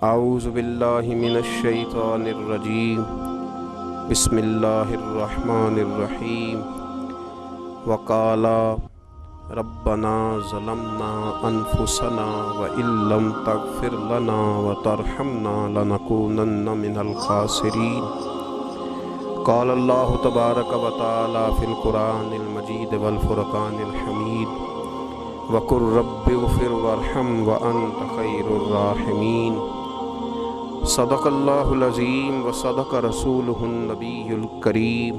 اعوذ باللہ من الشیطان الرجیم بسم اللہ الرحمن الرحیم وقالا ربنا ظلمنا انفسنا وان لم تغفر لنا وترحمنا لنکونن من الخاسرین قال اللہ تبارک و تعالی فی القرآن المجید والفرقان الحمید وقل رب اغفر وارحم وانت خیر الراحمین صدق اللہ العظیم وصدق رسولہ النبی الکریم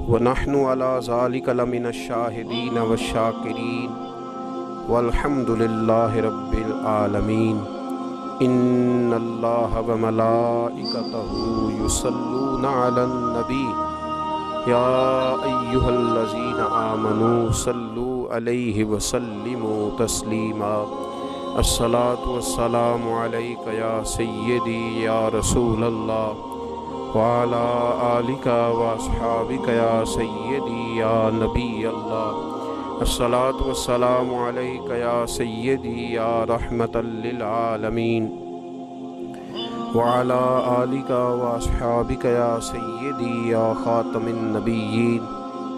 ونحن علی ذلک لمن الشاہدین والشاکرین والحمد للہ رب العالمین ان اللہ وملائکتہ یصلون علی النبی یا ایہا الذین آمنوا صلوا علیہ وسلموا تسلیما الصلاۃ والسلام علیک یا سیدی یا رسول اللہ وعلی آلک واصحابک یا سیدی یا نبی اللہ الصلاۃ والسلام علیک یا سیدی یا رحمۃ للعالمین وعلی آلک واصحابک یا سیدی یا خاتم النبیین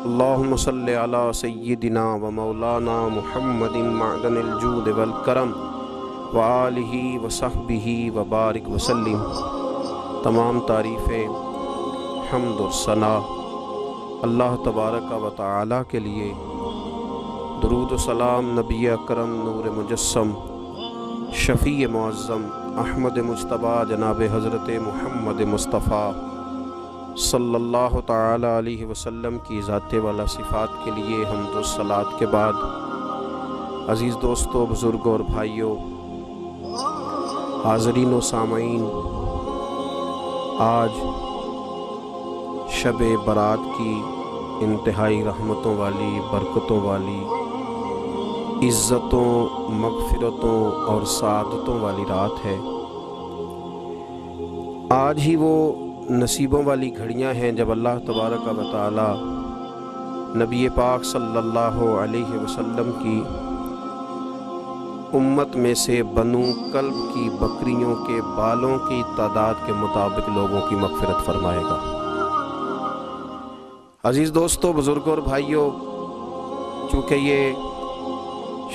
اللہم صلی علی سیدنا و مولانا محمد معدن الجود والکرم وآلہ وصحبہ وبارک وسلم۔ تمام تعریفیں، حمد و ثنا اللہ تبارک و تعالی کے لیے، درود و سلام نبی اکرم نور مجسم شفیع معظم احمد مجتبیٰ جناب حضرت محمد مصطفیٰ صلی اللہ تعالی علیہ وسلم کی ذات والا صفات کے لیے حمد و صلات کے بعد، عزیز دوستو، بزرگوں اور بھائیوں، حاضرین و سامعین، آج شب برات کی انتہائی رحمتوں والی، برکتوں والی، عزتوں، مغفرتوں اور سعادتوں والی رات ہے۔ آج ہی وہ نصیبوں والی گھڑیاں ہیں جب اللہ تبارک و تعالی نبی پاک صلی اللہ علیہ وسلم کی امت میں سے بنو کلب کی بکریوں کے بالوں کی تعداد کے مطابق لوگوں کی مغفرت فرمائے گا۔ عزیز دوستو، بزرگوں اور بھائیوں، چونکہ یہ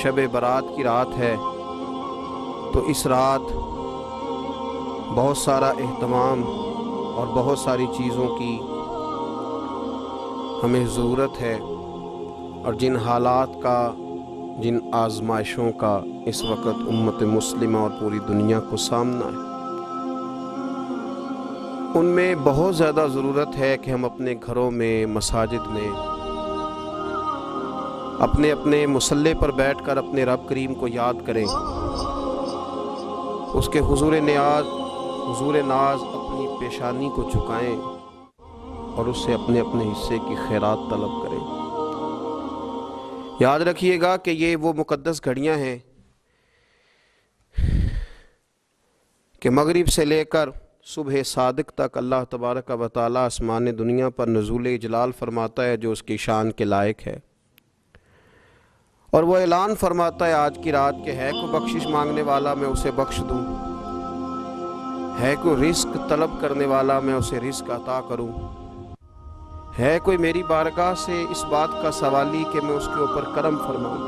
شب برات کی رات ہے تو اس رات بہت سارا اہتمام اور بہت ساری چیزوں کی ہمیں ضرورت ہے، اور جن حالات کا، جن آزمائشوں کا اس وقت امت مسلمہ اور پوری دنیا کو سامنا ہے، ان میں بہت زیادہ ضرورت ہے کہ ہم اپنے گھروں میں، مساجد میں، اپنے اپنے مصلی پر بیٹھ کر اپنے رب کریم کو یاد کریں، اس کے حضور ناز اپنی پیشانی کو جھکائیں اور اس سے اپنے اپنے حصے کی خیرات طلب کریں۔ یاد رکھیے گا کہ یہ وہ مقدس گھڑیاں ہیں کہ مغرب سے لے کر صبح صادق تک اللہ تبارک و تعالی آسمان دنیا پر نزول جلال فرماتا ہے جو اس کی شان کے لائق ہے، اور وہ اعلان فرماتا ہے آج کی رات کہ ہے کوئی بخشش مانگنے والا میں اسے بخش دوں، ہے کوئی رزق طلب کرنے والا میں اسے رزق عطا کروں، ہے کوئی میری بارگاہ سے اس بات کا سوالی کہ میں اس کے اوپر کرم فرماؤں۔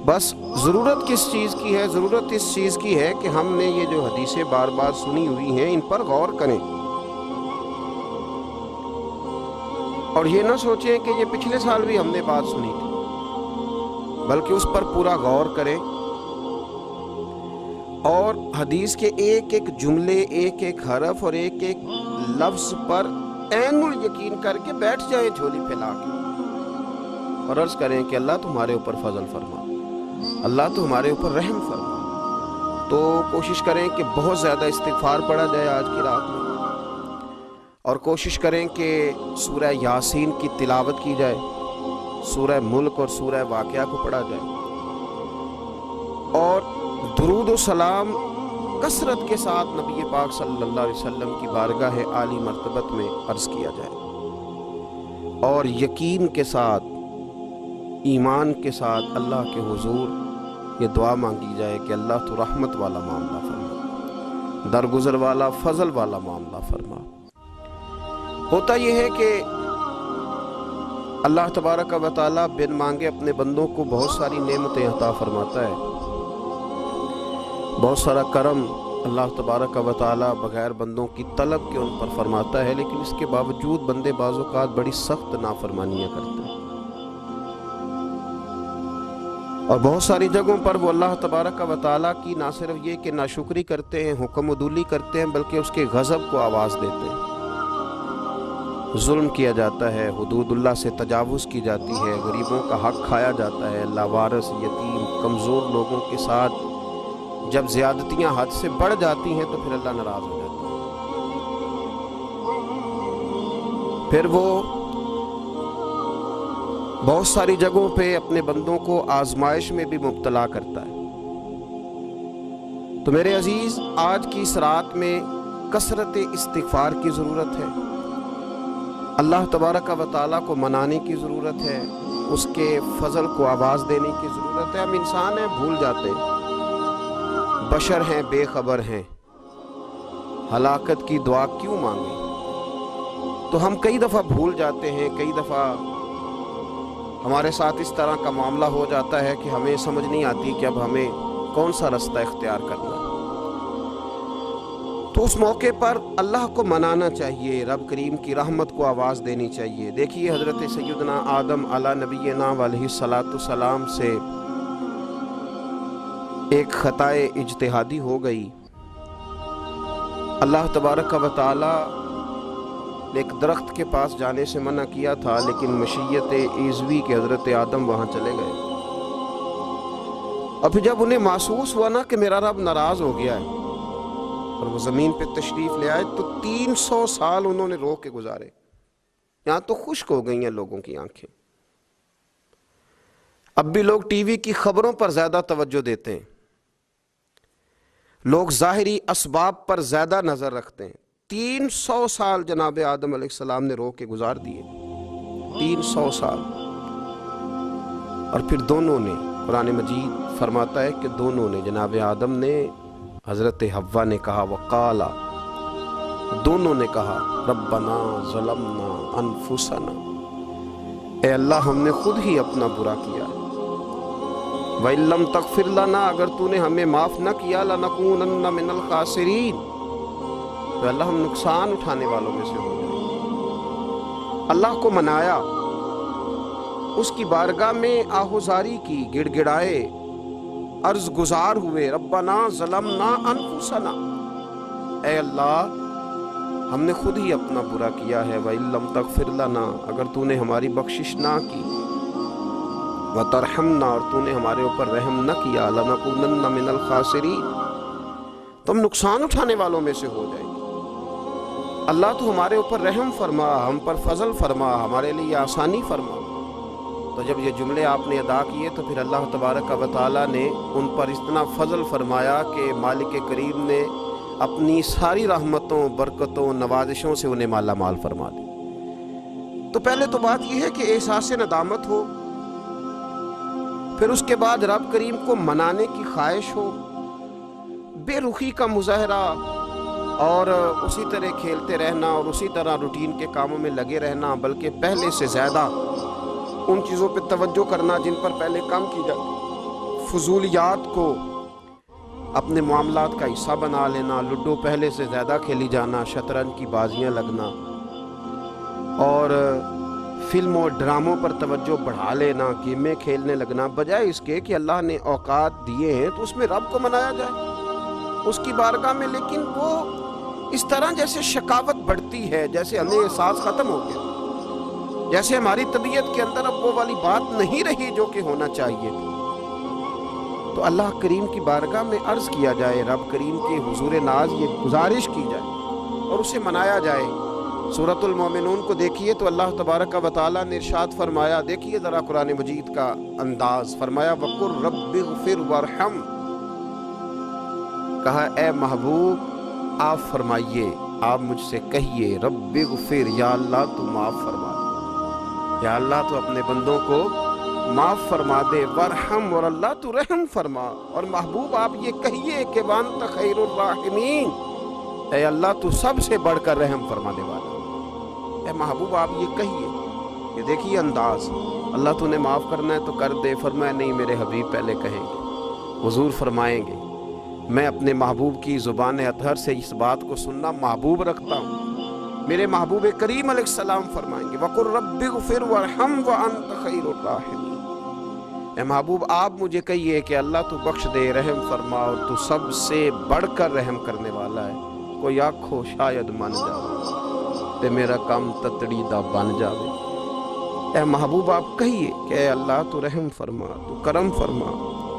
بس ضرورت کس چیز کی ہے؟ ضرورت اس چیز کی ہے کہ ہم نے یہ جو حدیثیں بار بار سنی ہوئی ہیں ان پر غور کریں، اور یہ نہ سوچیں کہ یہ پچھلے سال بھی ہم نے بات سنی تھی، بلکہ اس پر پورا غور کریں اور حدیث کے ایک ایک جملے، ایک ایک حرف اور ایک ایک لفظ پر عین الیقین کر کے بیٹھ جائیں جھولی پھیلا کے، اور عرض کریں کہ اللہ تمہارے اوپر فضل فرما، اللہ تو ہمارے اوپر رحم فرما۔ تو کوشش کریں کہ بہت زیادہ استغفار پڑھا جائے آج کی رات میں، اور کوشش کریں کہ سورہ یاسین کی تلاوت کی جائے، سورہ ملک اور سورہ واقعہ کو پڑھا جائے، اور درود و سلام کثرت کے ساتھ نبی پاک صلی اللہ علیہ وسلم کی بارگاہ عالی مرتبت میں عرض کیا جائے، اور یقین کے ساتھ، ایمان کے ساتھ اللہ کے حضور یہ دعا مانگی جائے کہ اللہ تو رحمت والا معاملہ فرما، درگزر والا فضل والا معاملہ فرما۔ ہوتا یہ ہے کہ اللہ تبارک و تعالیٰ بن مانگے اپنے بندوں کو بہت ساری نعمتیں عطا فرماتا ہے، بہت سارا کرم اللہ تبارک و تعالیٰ بغیر بندوں کی طلب کے ان پر فرماتا ہے، لیکن اس کے باوجود بندے بعض اوقات بڑی سخت نافرمانیاں کرتے ہیں، اور بہت ساری جگہوں پر وہ اللہ تبارک و تعالیٰ کی نہ صرف یہ کہ ناشکری کرتے ہیں، حکم عدولی کرتے ہیں، بلکہ اس کے غضب کو آواز دیتے ہیں۔ ظلم کیا جاتا ہے، حدود اللہ سے تجاوز کی جاتی ہے، غریبوں کا حق کھایا جاتا ہے، لاوارث، یتیم، کمزور لوگوں کے ساتھ جب زیادتیاں حد سے بڑھ جاتی ہیں تو پھر اللہ ناراض ہو جاتا ہے۔ پھر وہ بہت ساری جگہوں پہ اپنے بندوں کو آزمائش میں بھی مبتلا کرتا ہے۔ تو میرے عزیز، آج کی اس رات میں کثرت استغفار کی ضرورت ہے، اللہ تبارک و تعالیٰ کو منانے کی ضرورت ہے، اس کے فضل کو آواز دینے کی ضرورت ہے۔ ہم انسان ہیں، بھول جاتے ہیں، بشر ہیں، بے خبر ہیں، ہلاکت کی دعا کیوں مانگیں؟ تو ہم کئی دفعہ بھول جاتے ہیں، کئی دفعہ ہمارے ساتھ اس طرح کا معاملہ ہو جاتا ہے کہ ہمیں سمجھ نہیں آتی کہ اب ہمیں کون سا رستہ اختیار کرنا ہے۔ تو اس موقع پر اللہ کو منانا چاہیے، رب کریم کی رحمت کو آواز دینی چاہیے۔ دیکھیے حضرت سیدنا آدم علیہ نبینا علیہ السلام سے ایک خطائے اجتہادی ہو گئی۔ اللہ تبارک و تعالی نے ایک درخت کے پاس جانے سے منع کیا تھا، لیکن مشیت ایزوی کے حضرت آدم وہاں چلے گئے، اور پھر جب انہیں محسوس ہوا نا کہ میرا رب ناراض ہو گیا ہے اور وہ زمین پہ تشریف لے آئے، تو 300 سال انہوں نے رو کے گزارے۔ یہاں تو خشک ہو گئی ہیں لوگوں کی آنکھیں۔ اب بھی لوگ ٹی وی کی خبروں پر زیادہ توجہ دیتے ہیں، لوگ ظاہری اسباب پر زیادہ نظر رکھتے ہیں۔ 300 سال جناب آدم علیہ السلام نے رو کے گزار دیے، 300 سال۔ اور پھر دونوں نے، قرآن مجید فرماتا ہے کہ دونوں نے، جناب آدم نے، حضرت حوا نے کہا، وقالا، دونوں نے کہا، ربنا ظلمنا انفسنا، اے اللہ ہم نے خود ہی اپنا برا کیا ہے، وَإِن لَّمْ تَغْفِرْ لَنَا، اگر تو نے ہمیں معاف نہ کیا، لَنَكُونَنَّ مِنَ الْخَاسِرِينَ، تو اللہ ہم نقصان اٹھانے والوں میں سے ہو جائیں۔ اللہ کو منایا، اس کی بارگاہ میں آہوزاری کی، گڑ گڑائے، عرض گزار ہوئے، ربنا ظلمنا انفسنا، اے اللہ ہم نے خود ہی اپنا برا کیا ہے، وَإِن لَّمْ تَغْفِرْ لَنَا، اگر تو نے ہماری بخشش نہ کی، وَتَرْحَمْنَا، اور تو نے ہمارے اوپر رحم نہ کیا، لَنَكُونَنَّ مِنَ الْخَاسِرِينَ، تو ہم نقصان اٹھانے والوں میں سے ہو جائیں گے۔ اللہ تو ہمارے اوپر رحم فرما، ہم پر فضل فرما، ہمارے لیے آسانی فرما۔ تو جب یہ جملے آپ نے ادا کیے تو پھر اللہ تبارک و تعالیٰ نے ان پر اتنا فضل فرمایا کہ مالک کریم نے اپنی ساری رحمتوں، برکتوں، نوازشوں سے انہیں مالا مال فرما دی۔ تو پہلے تو بات یہ ہے کہ احساس ندامت ہو، پھر اس کے بعد رب کریم کو منانے کی خواہش ہو، بے رخی کا مظاہرہ، اور اسی طرح کھیلتے رہنا اور اسی طرح روٹین کے کاموں میں لگے رہنا، بلکہ پہلے سے زیادہ ان چیزوں پہ توجہ کرنا جن پر پہلے کام کی جاتی، فضولیات کو اپنے معاملات کا حصہ بنا لینا، لڈو پہلے سے زیادہ کھیلی جانا، شطرنج کی بازیاں لگنا، اور فلموں اور ڈراموں پر توجہ بڑھا لینا، گیمیں کھیلنے لگنا، بجائے اس کے کہ اللہ نے اوقات دیے ہیں تو اس میں رب کو منایا جائے اس کی بارگاہ میں۔ لیکن وہ اس طرح جیسے شکاوت بڑھتی ہے، جیسے ہمیں احساس ختم ہو گیا، جیسے ہماری طبیعت کے اندر اب وہ والی بات نہیں رہی جو کہ ہونا چاہیے تھی، تو اللہ کریم کی بارگاہ میں عرض کیا جائے، رب کریم کے حضور ناز یہ گزارش کی جائے اور اسے منایا جائے۔ سورۃ المومنون کو دیکھیے تو اللہ تبارک و تعالیٰ نے ارشاد فرمایا، دیکھیے ذرا قرآن مجید کا انداز، فرمایا وَقُلْ رَبِّ اغْفِرْ وَارْحَمْ، کہا اے محبوب آپ فرمائیے، آپ مجھ سے کہیے، رب اغفر، یا اللہ تو معاف فرما، یا اللہ تو اپنے بندوں کو معاف فرما دے، ورحم، اور اللہ تو رحم فرما۔ اور محبوب آپ یہ کہیے کہ وانت خیر الراحمین، اے اللہ تو سب سے بڑھ کر رحم فرمانے والا۔ اے محبوب آپ یہ کہیے، یہ دیکھیے انداز، اللہ تو نے معاف کرنا ہے تو کر دے، فرمایا نہیں میرے حبیب پہلے کہیں گے۔ حضور فرمائیں گے میں اپنے محبوب کی زبان اطہر سے اس بات کو سننا محبوب رکھتا ہوں۔ میرے محبوب کریم علیہ السلام فرمائیں گے وَقُلْ رَبِّ اغْفِرْ وَارْحَمْ وَأَنْتَ خَيْرُ الرَّاحِمِينَ۔ اے محبوب آپ مجھے کہیے کہ اللہ تو بخش دے، رحم فرما، اور تو سب سے بڑھ کر رحم کرنے والا ہے۔ کوئی آنکھو شاید من جاوے تے میرا کام تتڑی دا بن جاوے۔ اے محبوب آپ کہیے کہ اے اللہ تو رحم فرما، تو کرم فرما،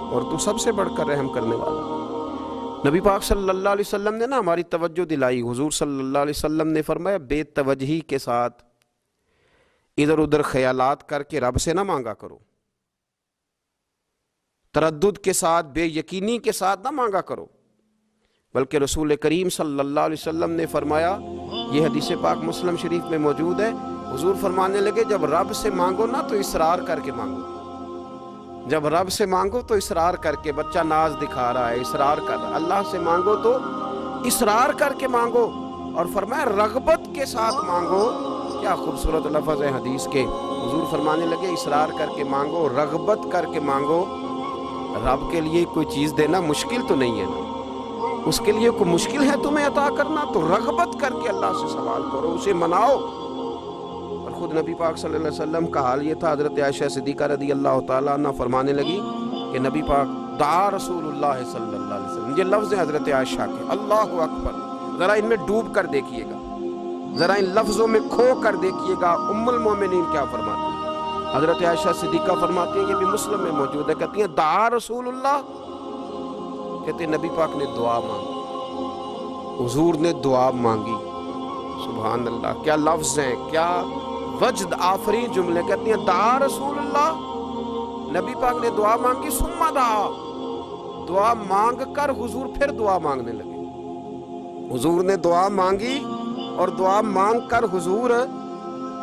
اور تو سب سے بڑھ کر رحم کرنے والا۔ نبی پاک صلی اللہ علیہ وسلم نے ہماری توجہ دلائی۔ حضور صلی اللہ علیہ وسلم نے فرمایا بے توجہی کے ساتھ ادھر ادھر خیالات کر کے رب سے نہ مانگا کرو، تردد کے ساتھ، بے یقینی کے ساتھ نہ مانگا کرو، بلکہ رسول کریم صلی اللہ علیہ وسلم نے فرمایا، یہ حدیث پاک مسلم شریف میں موجود ہے، حضور فرمانے لگے جب رب سے مانگو نا تو اصرار کر کے مانگو۔ جب رب سے مانگو تو اصرار کر کے، بچہ ناز دکھا رہا ہے اصرار کر رہا ہے، اللہ سے مانگو تو اصرار کر کے مانگو، اور فرمایا رغبت کے ساتھ مانگو۔ کیا خوبصورت لفظ ہے حدیث کے۔ حضور فرمانے لگے اصرار کر کے مانگو، رغبت کر کے مانگو۔ رب کے لیے کوئی چیز دینا مشکل تو نہیں ہے نا، اس کے لیے کوئی مشکل ہے تمہیں عطا کرنا، تو رغبت کر کے اللہ سے سوال کرو، اسے مناؤ۔ اور خود نبی پاک صلی اللہ علیہ وسلم کا حال یہ تھا، حضرت عائشہ صدیقہ رضی اللہ تعالیٰ عنہ فرمانے لگی کہ نبی پاک دعا رسول اللہ صلی اللہ علیہ وسلم، یہ لفظ ہیں حضرت عائشہ کے، اللہ اکبر، ذرا ان میں ڈوب کر دیکھیے گا، ذرا ان لفظوں میں کھو کر دیکھیے گا ام المومنین کیا فرماتی ہیں۔ حضرت عائشہ صدیقہ فرماتی ہیں، یہ بھی مسلم میں موجود ہے، کہتی ہیں دعا رسول اللہ، کہتے ہیں نبی پاک نے دعا مانگی، حضور نے دعا مانگی۔ سبحان اللہ، کیا لفظ ہیں، کیا وجد آفرین جملے۔ کہتی ہیں دعا رسول اللہ، نبی پاک نے دعا مانگی، ثم دعا، دعا مانگ کر حضور پھر دعا مانگنے لگے۔ حضور نے دعا مانگی اور دعا مانگ کر حضور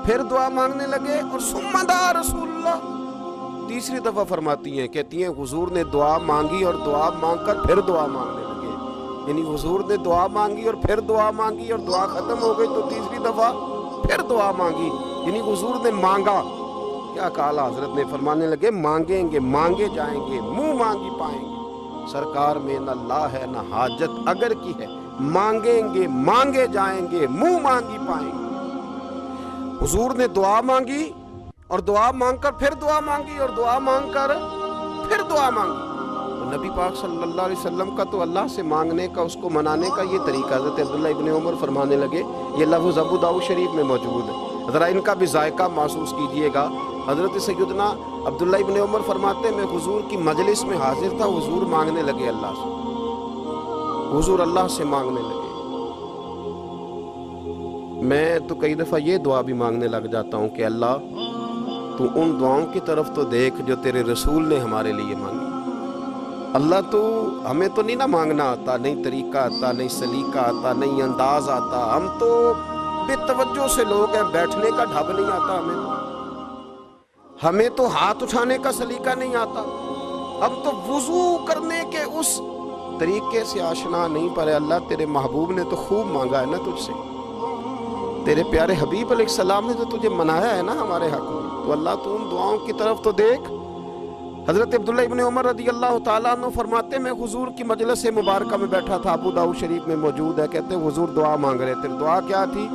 پھر دعا مانگنے لگے، اور ثم دعا رسول اللہ، تیسری دفعہ فرماتی ہیں، کہتی ہیں حضور نے دعا مانگی اور دعا مانگ کر پھر دعا مانگنے لگے، یعنی حضور نے دعا مانگی اور پھر دعا مانگی، اور دعا ختم ہو گئی تو تیسری دفعہ پھر دعا مانگی، یعنی حضور نے مانگا۔ کیا کہا حضرت نے، فرمانے لگے مانگیں گے مانگے جائیں گے، منہ مانگی پائیں گے، سرکار میں نہ لا ہے نہ حاجت اگر کی ہے، مانگیں گے مانگے جائیں گے، منہ مانگی پائیں گے۔ حضور نے دعا مانگی اور دعا مانگ کر پھر دعا مانگی، اور دعا مانگ کر پھر دعا مانگی۔ تو نبی پاک صلی اللہ علیہ وسلم کا تو اللہ سے مانگنے کا، اس کو منانے کا یہ طریقہ۔ حضرت عبداللہ ابن عمر فرمانے لگے، یہ لفظ ابو داؤد شریف میں موجود ہے، ذرا ان کا بھی ذائقہ محسوس کیجئے گا۔ حضرت سیدنا عبداللہ ابن عمر فرماتے ہیں میں حضور کی مجلس میں حاضر تھا، حضور مانگنے لگے اللہ سے، حضور اللہ سے مانگنے لگے۔ میں تو کئی دفعہ یہ دعا بھی مانگنے لگ جاتا ہوں کہ اللہ تو ان دعاؤں کی طرف تو دیکھ جو تیرے رسول نے ہمارے لیے مانگی۔ اللہ تو ہمیں تو نہیں نہ مانگنا آتا، نہیں طریقہ آتا، نہیں سلیقہ آتا، نہیں انداز آتا، ہم تو بے توجہ سے لوگ ہیں، بیٹھنے کا ڈھب نہیں آتا ہمیں تو ہاتھ اٹھانے کا سلیقہ نہیں آتا، ہم تو وضو کرنے کے اس طریقے سے آشنا نہیں، پر اللہ تیرے محبوب نے تو خوب مانگا ہے نا تجھ سے، تیرے پیارے حبیب علیہ السلام نے تو تجھے منایا ہے نا ہمارے حق میں، تو اللہ تو ان دعاؤں کی طرف تو دیکھ۔ حضرت عبداللہ ابن عمر رضی اللہ تعالیٰ عنہ فرماتے میں حضور کی مجلس مبارکہ میں بیٹھا تھا، ابو داؤد شریف میں موجود ہے، کہتے ہیں حضور دعا مانگ رہے تھے۔ دعا کیا تھی؟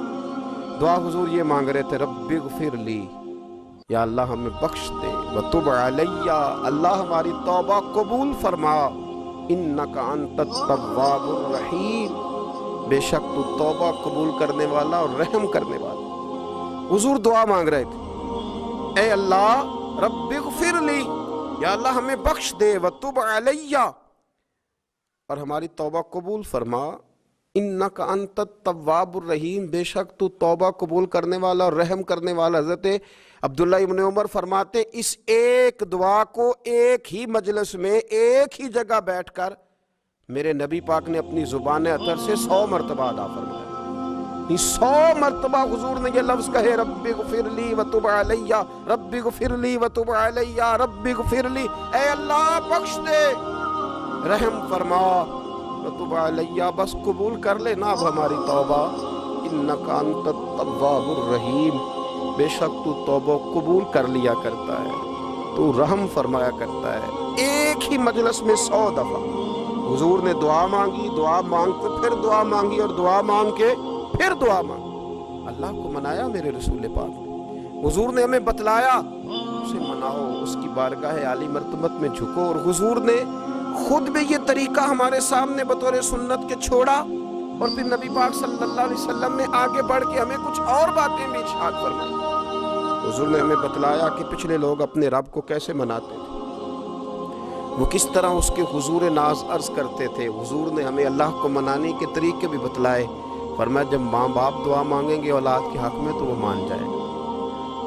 دعا حضور یہ مانگ رہے تھے، رب اغفر لی، یا اللہ ہمیں بخش دے، وتب علی، اللہ ہماری توبہ قبول فرما، انک انت التواب الرحیم، بے شک تو توبہ قبول کرنے والا اور رحم کرنے والا۔ حضور دعا مانگ رہے تھے، اے اللہ رب اغفر لی، یا اللہ ہمیں بخش دے، وتب علی، اور ہماری توبہ قبول فرما، انک انت التواب الرحیم، بے شک تو توبہ قبول کرنے والا اور رحم کرنے والا۔ حضرت عبداللہ ابن عمر فرماتے اس ایک دعا کو ایک ہی مجلس میں ایک ہی جگہ بیٹھ کر میرے نبی پاک نے اپنی زبان اطہر سے 100 مرتبہ ادا فرمایا، 100 مرتبہ حضور نے یہ لفظ کہے ربی غفر لی وتب علیہ، ربی غفر لی وتب علیہ، ربی غفر لی، اے اللہ بخش دے، رحم فرما، وتب علیہ، بس قبول کر لے نا اب ہماری توبہ، انک انت التواب الرحیم، بے شک تو توبہ قبول کر لیا کرتا ہے، تو رحم فرمایا کرتا ہے۔ ایک ہی مجلس میں 100 دفعہ حضور نے دعا مانگی، دعا مانگ کے پھر دعا مانگی، اور دعا مانگ کے پھر دعا مانگی۔ اللہ کو منایا میرے رسول پاک نے، حضور نے ہمیں بتلایا، اسے مناؤ، اس کی بارگاہ عالی مرتبت میں جھکو، اور حضور نے خود بھی یہ طریقہ ہمارے سامنے بطور سنت کے چھوڑا، اور پھر نبی پاک صلی اللہ علیہ وسلم نے آگے بڑھ کے ہمیں کچھ اور باتیں بھی ارشاد فرمائی۔ حضور نے ہمیں بتلایا کہ پچھلے لوگ اپنے رب کو کیسے مناتے تھے، وہ کس طرح اس کے حضور ناز عرض کرتے تھے۔ حضور نے ہمیں اللہ کو منانے کے طریقے بھی بتلائے، فرمایا جب ماں باپ دعا مانگیں گے اولاد کے حق میں تو وہ مان جائے گا۔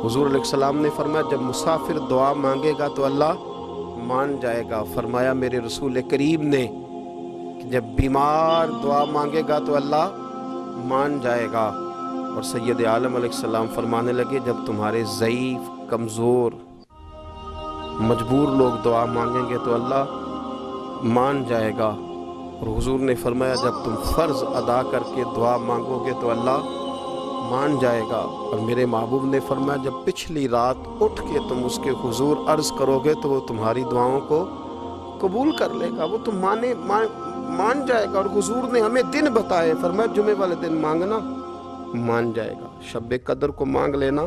حضور علیہ السلام نے فرمایا جب مسافر دعا مانگے گا تو اللہ مان جائے گا۔ فرمایا میرے رسول کریم نے کہ جب بیمار دعا مانگے گا تو اللہ مان جائے گا۔ اور سید عالم علیہ السلام فرمانے لگے جب تمہارے ضعیف، کمزور، مجبور لوگ دعا مانگیں گے تو اللہ مان جائے گا۔ اور حضور نے فرمایا جب تم فرض ادا کر کے دعا مانگو گے تو اللہ مان جائے گا۔ اور میرے محبوب نے فرمایا جب پچھلی رات اٹھ کے تم اس کے حضور عرض کرو گے تو وہ تمہاری دعاؤں کو قبول کر لے گا، وہ تم مان جائے گا۔ اور حضور نے ہمیں دن بتائے، فرمایا جمعے والے دن مانگنا مان جائے گا، شب قدر کو مانگ لینا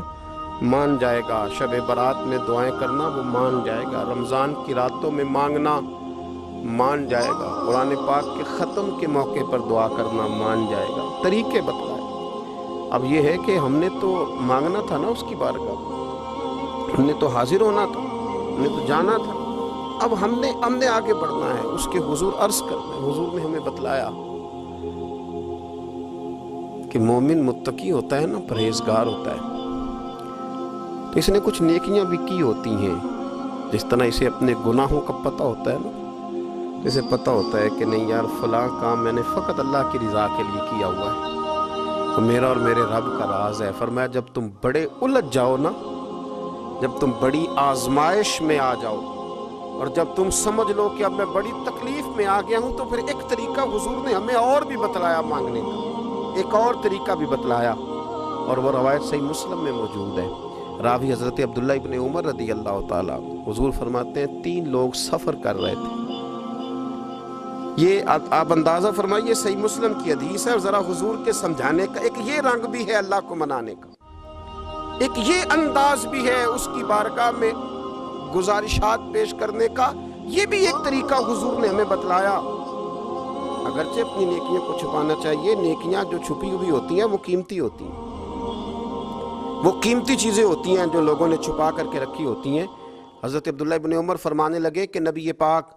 مان جائے گا، شب برات میں دعائیں کرنا وہ مان جائے گا، رمضان کی راتوں میں مانگنا مان جائے گا، قرآن پاک کے ختم کے موقع پر دعا کرنا مان جائے گا۔ طریقے بتلائے۔ اب یہ ہے کہ ہم نے تو مانگنا تھا نا اس کی بارگاہ، ہم نے تو حاضر ہونا تھا، ہم نے تو جانا تھا، اب ہم نے آگے بڑھنا ہے، اس کے حضور عرض کرنا ہے۔ حضور نے ہمیں بتلایا کہ مومن متقی ہوتا ہے نا، پرہیزگار ہوتا ہے، تو اس نے کچھ نیکیاں بھی کی ہوتی ہیں، جس طرح اسے اپنے گناہوں کا پتہ ہوتا ہے نا، اسے پتہ ہوتا ہے کہ نہیں یار فلاں کام میں نے فقط اللہ کی رضا کے لیے کیا ہوا ہے، تو میرا اور میرے رب کا راز ہے۔ فرمایا جب تم بڑے الجھ جاؤ نا، جب تم بڑی آزمائش میں آ جاؤ، اور جب تم سمجھ لو کہ اب میں بڑی تکلیف میں آ گیا ہوں، تو پھر ایک طریقہ حضور نے ہمیں اور بھی بتلایا مانگنے کا، ایک اور طریقہ بھی بتلایا، اور وہ روایت صحیح مسلم میں موجود ہے۔ راوی حضرت عبداللہ ابن عمر رضی اللہ تعالیٰ، حضور فرماتے ہیں 3 لوگ سفر کر رہے تھے، یہ آپ اندازہ فرمائیے صحیح مسلم کی حدیث ہے، اور ذرا حضور کے سمجھانے کا ایک یہ رنگ بھی ہے اللہ کو منانے کا، ایک یہ انداز بھی ہے اس کی بارگاہ میں گزارشات پیش کرنے کا، یہ بھی ایک طریقہ حضور نے ہمیں بتلایا۔ اگرچہ اپنی نیکیوں کو چھپانا چاہیے، نیکیاں جو چھپی ہوئی ہوتی ہیں وہ قیمتی ہوتی ہیں، وہ قیمتی چیزیں ہوتی ہیں جو لوگوں نے چھپا کر کے رکھی ہوتی ہیں۔ حضرت عبداللہ ابن عمر فرمانے لگے کہ نبی پاک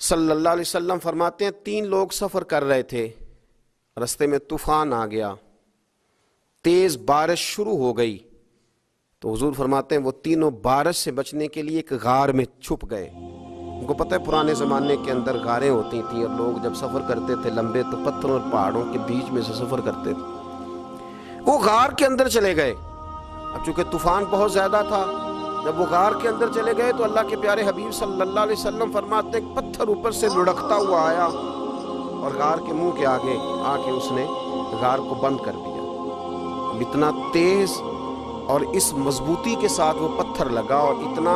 صلی اللہ علیہ وسلم فرماتے ہیں 3 لوگ سفر کر رہے تھے، رستے میں طوفان آ گیا، تیز بارش شروع ہو گئی، تو حضور فرماتے ہیں وہ تینوں بارش سے بچنے کے لیے ایک غار میں چھپ گئے۔ ان کو پتہ ہے پرانے زمانے کے اندر غاریں ہوتی تھیں، اور لوگ جب سفر کرتے تھے لمبے تو پتھروں اور پہاڑوں کے بیچ میں سے سفر کرتے تھے، وہ غار کے اندر چلے گئے۔ اب چونکہ طوفان بہت زیادہ تھا، جب وہ غار کے اندر چلے گئے تو اللہ کے پیارے حبیب صلی اللہ علیہ وسلم فرماتے ہیں پتھر اوپر سے لڑکتا ہوا آیا، اور غار کے منہ کے آگے آ کے اس نے غار کو بند کر دیا۔ اب اتنا تیز اور اس مضبوطی کے ساتھ وہ پتھر لگا، اور اتنا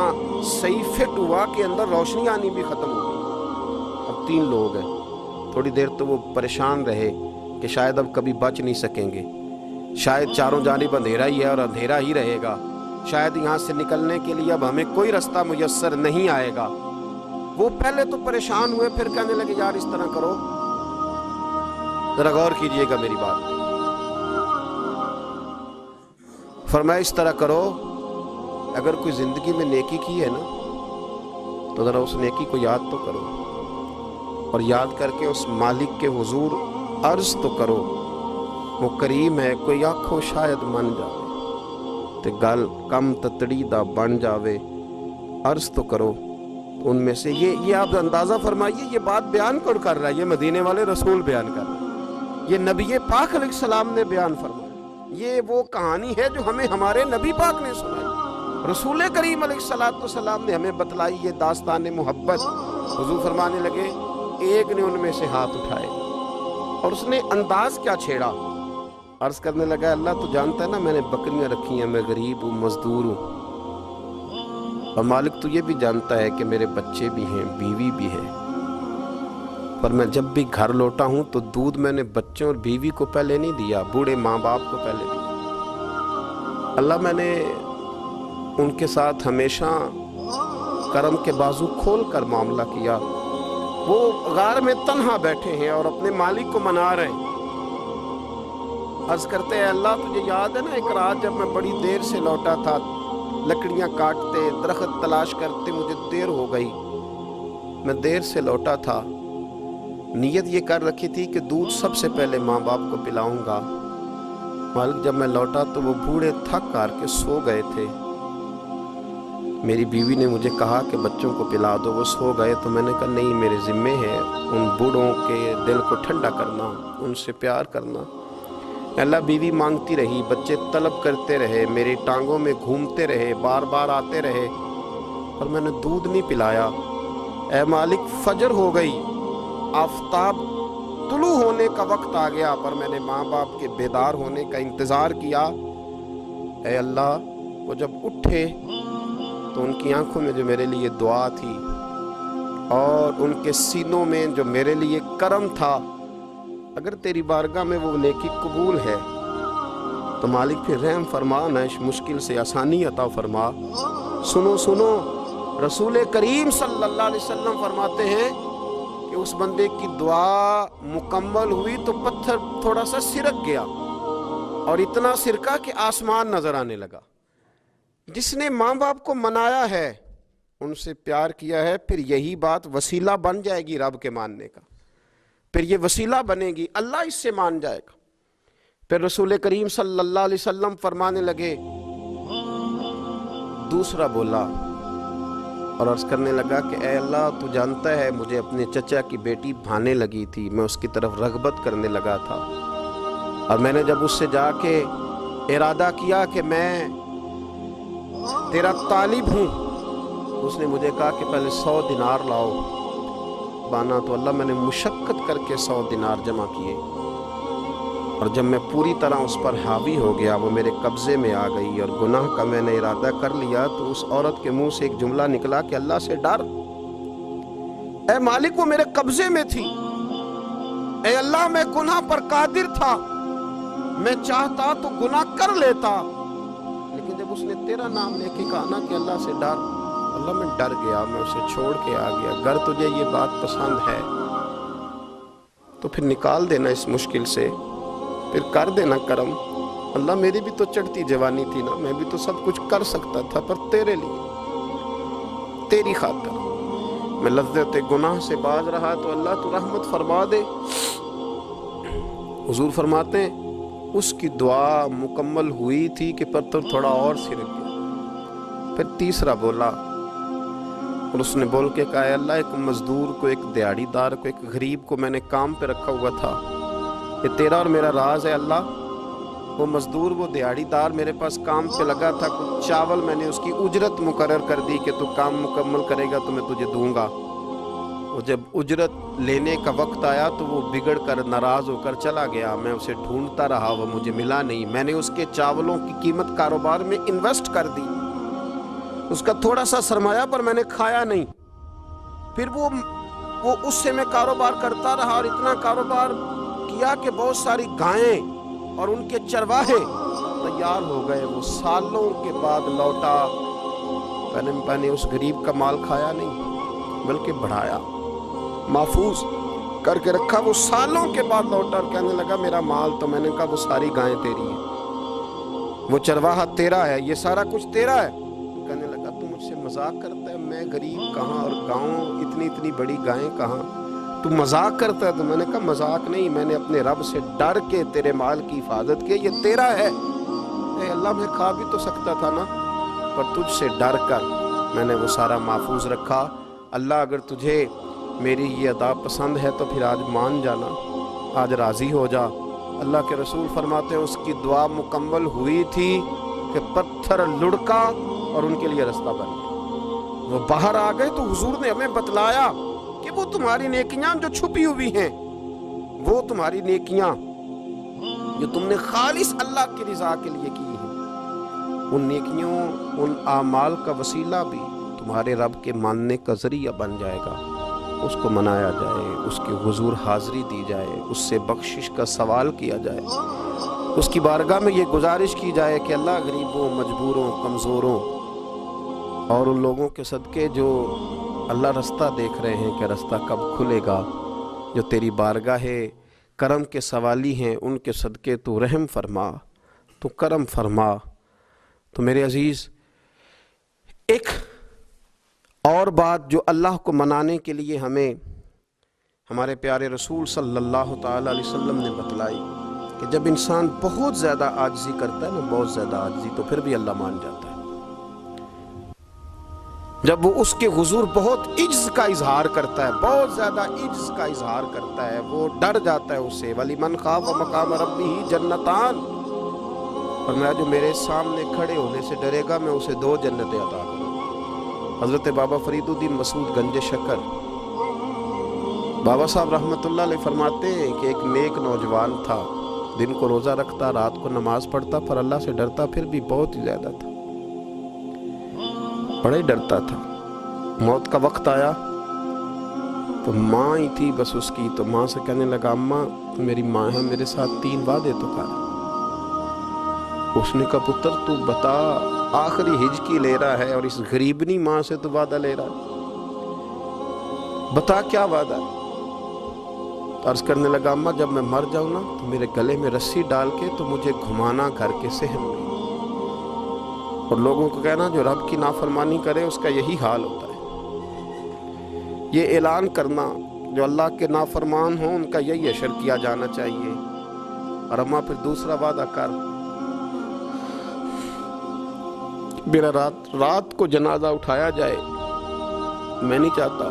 صحیح فٹ ہوا کہ اندر روشنی آنی بھی ختم ہو گئی۔ اب 3 لوگ ہیں، تھوڑی دیر تو وہ پریشان رہے کہ شاید اب کبھی بچ نہیں سکیں گے، شاید چاروں جانب اندھیرا ہی ہے اور اندھیرا ہی رہے گا، شاید یہاں سے نکلنے کے لیے اب ہمیں کوئی رستہ میسر نہیں آئے گا۔ وہ پہلے تو پریشان ہوئے، پھر کہنے لگے یار اس طرح کرو، ذرا غور کیجئے گا میری بات، فرمایا اس طرح کرو، اگر کوئی زندگی میں نیکی کی ہے نا تو ذرا اس نیکی کو یاد تو کرو، اور یاد کر کے اس مالک کے حضور عرض تو کرو، وہ کریم ہے، کوئی آنکھوں شاید من جاوے تے گل کم تتڑی دا بن جاوے، عرض تو کرو۔ ان میں سے یہ آپ اندازہ فرمائیے، یہ بات بیان کون کر رہا ہے؟ یہ مدینے والے رسول بیان کر رہے ہیں۔ یہ نبی پاک علیہ السلام نے بیان فرمایا، یہ وہ کہانی ہے جو ہمیں ہمارے نبی پاک نے سنائی، رسول کریم علیہ السلام نے ہمیں بتلائی، یہ داستان محبت۔ حضور فرمانے لگے ایک نے ان میں سے ہاتھ اٹھائے اور اس نے انداز کیا چھیڑا، عرض کرنے لگا اللہ تو جانتا ہے نا میں نے بکریاں رکھی ہیں، میں غریب ہوں، مزدور ہوں، اور مالک تو یہ بھی جانتا ہے کہ میرے بچے بھی ہیں، بیوی بھی ہے، پر میں جب بھی گھر لوٹا ہوں تو دودھ میں نے بچوں اور بیوی کو پہلے نہیں دیا، بوڑھے ماں باپ کو پہلے دیا۔ اللہ میں نے ان کے ساتھ ہمیشہ کرم کے بازو کھول کر معاملہ کیا، وہ غار میں تنہا بیٹھے ہیں اور اپنے مالک کو منا رہے ہیں۔ عرض کرتے ہیں اللہ تجھے یاد ہے نا ایک رات جب میں بڑی دیر سے لوٹا تھا، لکڑیاں کاٹتے درخت تلاش کرتے مجھے دیر ہو گئی، میں دیر سے لوٹا تھا، نیت یہ کر رکھی تھی کہ دودھ سب سے پہلے ماں باپ کو پلاؤں گا، مالک جب میں لوٹا تو وہ بوڑھے تھک کر کے سو گئے تھے، میری بیوی نے مجھے کہا کہ بچوں کو پلا دو، وہ سو گئے، تو میں نے کہا نہیں میرے ذمے ہے ان بوڑھوں کے دل کو ٹھنڈا کرنا، ان سے پیار کرنا۔ اللہ بیوی مانگتی رہی، بچے طلب کرتے رہے، میری ٹانگوں میں گھومتے رہے، بار بار آتے رہے، اور میں نے دودھ نہیں پلایا۔ اے مالک فجر ہو گئی، آفتاب طلوع ہونے کا وقت آ گیا، پر میں نے ماں باپ کے بیدار ہونے کا انتظار کیا۔ اے اللہ وہ جب اٹھے تو ان کی آنکھوں میں جو میرے لیے دعا تھی اور ان کے سینوں میں جو میرے لیے کرم تھا، اگر تیری بارگاہ میں وہ نیکی قبول ہے تو مالک پھر رحم فرما، نہ اس مشکل سے آسانی عطا فرما۔ سنو سنو، رسول کریم صلی اللہ علیہ وسلم فرماتے ہیں کہ اس بندے کی دعا مکمل ہوئی تو پتھر تھوڑا سا سرک گیا، اور اتنا سرکا کہ آسمان نظر آنے لگا۔ جس نے ماں باپ کو منایا ہے، ان سے پیار کیا ہے، پھر یہی بات وسیلہ بن جائے گی رب کے ماننے کا، پھر یہ وسیلہ بنے گی، اللہ اس سے مان جائے گا۔ پھر رسول کریم صلی اللہ علیہ وسلم فرمانے لگے، دوسرا بولا اور عرض کرنے لگا کہ اے اللہ تو جانتا ہے مجھے اپنے چچا کی بیٹی بھانے لگی تھی، میں اس کی طرف رغبت کرنے لگا تھا، اور میں نے جب اس سے جا کے ارادہ کیا کہ میں تیرا طالب ہوں، اس نے مجھے کہا کہ پہلے 100 دینار لاؤ بانا، تو اللہ میں نے مشقت کر کے 100 دینار جمع کیے، اور جب میں پوری طرح اس پر حاوی ہو گیا، وہ میرے قبضے میں آ گئی اور گناہ کا میں نے ارادہ کر لیا، تو اس عورت کے منہ سے ایک جملہ نکلا کہ اللہ سے ڈر۔ اے مالک وہ میرے قبضے میں تھی، اے اللہ میں گناہ پر قادر تھا، میں چاہتا تو گناہ کر لیتا، لیکن جب اس نے تیرا نام لے کے کہا نا کہ اللہ سے ڈر، اللہ میں ڈر گیا، میں اسے چھوڑ کے آ گیا۔ اگر تجھے یہ بات پسند ہے تو پھر نکال دینا اس مشکل سے، پھر کر دینا کرم۔ اللہ میری بھی تو چڑھتی جوانی تھی نا، میں بھی تو سب کچھ کر سکتا تھا، پر تیرے لیے، تیری خاطر میں لذت گناہ سے باز رہا، تو اللہ تو رحمت فرما دے۔ حضور فرماتے ہیں اس کی دعا مکمل ہوئی تھی کہ پتھر تھوڑا اور سرک گیا۔ پھر تیسرا بولا اور اس نے بول کے کہا اے اللہ ایک مزدور کو، ایک دیہڑی دار کو، ایک غریب کو میں نے کام پہ رکھا ہوا تھا، یہ تیرا اور میرا راز ہے اللہ۔ وہ مزدور، وہ دیہڑی دار میرے پاس کام پہ لگا تھا، کچھ چاول میں نے اس کی اجرت مقرر کر دی کہ تو کام مکمل کرے گا تو میں تجھے دوں گا۔ وہ جب اجرت لینے کا وقت آیا تو وہ بگڑ کر ناراض ہو کر چلا گیا، میں اسے ڈھونڈتا رہا، وہ مجھے ملا نہیں، میں نے اس کے چاولوں کی قیمت کاروبار میں انویسٹ کر دی، اس کا تھوڑا سا سرمایہ پر میں نے کھایا نہیں، پھر وہ اس سے میں کاروبار کرتا رہا اور اتنا کاروبار کیا کہ بہت ساری گائیں اور ان کے چرواہے تیار ہو گئے، وہ سالوں کے بعد لوٹا، میں نے اس غریب کا مال کھایا نہیں بلکہ بڑھایا، محفوظ کر کے رکھا، وہ سالوں کے بعد لوٹا اور کہنے لگا میرا مال، تو میں نے کہا وہ ساری گائیں تیری ہیں، وہ چرواہا تیرا ہے، یہ سارا کچھ تیرا ہے۔ کہنے لگا تو مجھ سے مذاق کرتا ہے، میں غریب کہاں اور گاؤں اتنی بڑی گائیں کہاں، تو مذاق کرتا ہے؟ تو میں نے کہا مذاق نہیں، میں نے اپنے رب سے ڈر کے تیرے مال کی حفاظت کی، یہ تیرا ہے۔ اے اللہ میں کھا بھی تو سکتا تھا نا، پر تجھ سے ڈر کر میں نے وہ سارا محفوظ رکھا۔ اللہ اگر تجھے میری یہ ادا پسند ہے تو پھر آج مان جانا، آج راضی ہو جا۔ اللہ کے رسول فرماتے ہیں اس کی دعا مکمل ہوئی تھی کہ پتھر لڑکا اور ان کے لیے رستہ بن گیا۔ وہ باہر آ گئے تو حضور نے ہمیں بتلایا کہ وہ تمہاری نیکیاں جو چھپی ہوئی ہیں، وہ تمہاری نیکیاں جو تم نے خالص اللہ کی رضا کے لیے کی ہیں، ان نیکیوں، ان اعمال کا وسیلہ بھی تمہارے رب کے ماننے کا ذریعہ بن جائے گا۔ اس کو منایا جائے، اس کے حضور حاضری دی جائے، اس سے بخشش کا سوال کیا جائے، اس کی بارگاہ میں یہ گزارش کی جائے کہ اللہ غریبوں، مجبوروں، کمزوروں اور ان لوگوں کے صدقے جو اللہ رستہ دیکھ رہے ہیں کہ رستہ کب کھلے گا، جو تیری بارگاہ کرم کے سوالی ہیں، ان کے صدقے تو رحم فرما، تو کرم فرما۔ تو میرے عزیز، ایک اور بات جو اللہ کو منانے کے لیے ہمیں ہمارے پیارے رسول صلی اللہ تعالی علیہ وسلم نے بتلائی کہ جب انسان بہت زیادہ عاجزی کرتا ہے نا، بہت زیادہ عاجزی، تو پھر بھی اللہ مان جاتا ہے۔ جب وہ اس کے حضور بہت عجز کا اظہار کرتا ہے، بہت زیادہ عجز کا اظہار کرتا ہے، وہ ڈر جاتا ہے اس سے۔ وَلِمَنْ خَافَ مَقَامَ رَبِّهِ جَنَّتَانِ، اور میں جو میرے سامنے کھڑے ہونے سے ڈرے گا، میں اسے 2 جنتیں عطا کروں۔ حضرت بابا فرید الدین مسعود گنج شکر بابا صاحب رحمۃ اللہ علیہ فرماتے ہیں کہ ایک نیک نوجوان تھا، دن کو روزہ رکھتا، رات کو نماز پڑھتا، پر اللہ سے ڈرتا پھر بھی بہت ہی زیادہ تھا، بڑا ہی ڈرتا تھا۔ موت کا وقت آیا تو ماں ہی تھی بس اس کی، تو ماں سے کہنے لگا، اماں تو میری ماں ہے، میرے ساتھ 3 وعدے تو کر۔ اس نے کہا، پتر تو بتا، آخری ہجکی لے رہا ہے اور اس غریبنی ماں سے تو وعدہ لے رہا ہے، بتا کیا وعدہ ہے؟ عرض کرنے لگا، اماں جب میں مر جاؤں نا تو میرے گلے میں رسی ڈال کے تو مجھے گھمانا گھر کے صحن میں، اور لوگوں کو کہنا جو رب کی نافرمانی کرے اس کا یہی حال ہوتا ہے۔ یہ اعلان کرنا جو اللہ کے نافرمان ہوں ان کا یہی اشر کیا جانا چاہیے۔ اور اماں پھر دوسرا وعدہ کر، میرا رات کو جنازہ اٹھایا جائے، میں نہیں چاہتا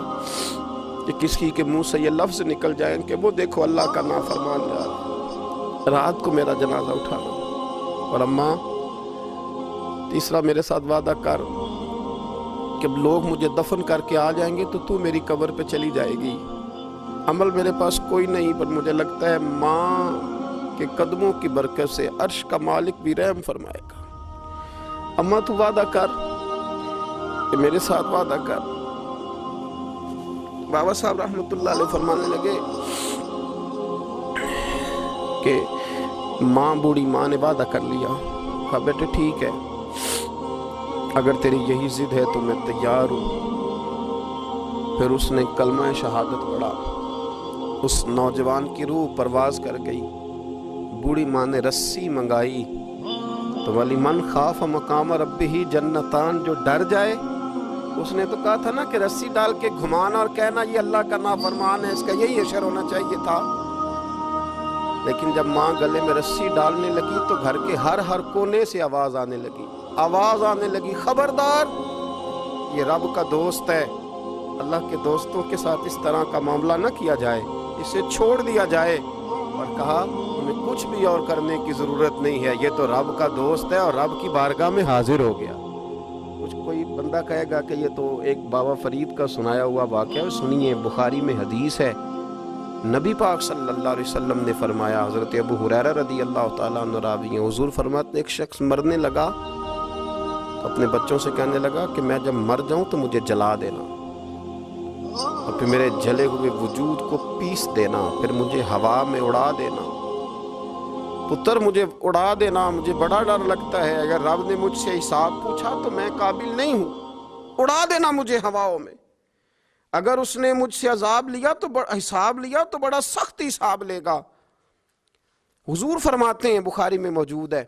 کہ کسی کے منہ سے یہ لفظ نکل جائیں کہ وہ دیکھو اللہ کا نافرمان جا رہا، رات کو میرا جنازہ اٹھانا۔ اور اماں تیسرا میرے ساتھ وعدہ کر کہ لوگ مجھے دفن کر کے آ جائیں گے تو میری قبر پہ چلی جائے گی، عمل میرے پاس کوئی نہیں، پر مجھے لگتا ہے ماں کے قدموں کی برکت سے عرش کا مالک بھی رحم فرمائے گا۔ اماں تو وعدہ کر کہ میرے ساتھ وعدہ کر۔ بابا صاحب رحمۃ اللہ علیہ فرمانے لگے کہ ماں، بوڑھی ماں نے وعدہ کر لیا۔ کہا، بیٹے ٹھیک ہے، اگر تیری یہی ضد ہے تو میں تیار ہوں۔ پھر اس نے کلمہ شہادت پڑھا، اس نوجوان کی روح پرواز کر گئی۔ بوڑھی ماں نے رسی منگائی تو وَلِمَنْ خَافَ مَقَامَ رَبِّهِ جَنَّتَانِ، جو ڈر جائے، اس نے تو کہا تھا نا کہ رسی ڈال کے گھمانا اور کہنا یہ اللہ کا نافرمان ہے، اس کا یہی اشر ہونا چاہیے تھا۔ لیکن جب ماں گلے میں رسی ڈالنے لگی تو گھر کے ہر کونے سے آواز آنے لگی، خبردار، یہ رب کا دوست ہے، اللہ کے دوستوں کے ساتھ اس طرح کا معاملہ نہ کیا جائے، اسے چھوڑ دیا جائے۔ اور کہا، ہمیں کچھ بھی اور کرنے کی ضرورت نہیں ہے، یہ تو رب کا دوست ہے اور رب کی بارگاہ میں حاضر ہو گیا۔ کچھ کوئی بندہ کہے گا کہ یہ تو ایک بابا فرید کا سنایا ہوا واقعہ ہے، سنیے، بخاری میں حدیث ہے، نبی پاک صلی اللہ علیہ وسلم نے فرمایا، حضرت ابو ہریرہ رضی اللہ تعالیٰ عنہ راوی ہیں، حضور فرماتے ایک شخص مرنے لگا، اپنے بچوں سے کہنے لگا کہ میں جب مر جاؤں تو مجھے جلا دینا، اور پھر میرے جلے ہوئے وجود کو پیس دینا، پھر مجھے ہوا میں اڑا دینا۔ پتر مجھے اڑا دینا، مجھے بڑا ڈر لگتا ہے، اگر رب نے مجھ سے حساب پوچھا تو میں قابل نہیں ہوں، اڑا دینا مجھے ہواؤں میں۔ اگر اس نے مجھ سے عذاب لیا تو حساب لیا تو بڑا سخت حساب لے گا۔ حضور فرماتے ہیں، بخاری میں موجود ہے،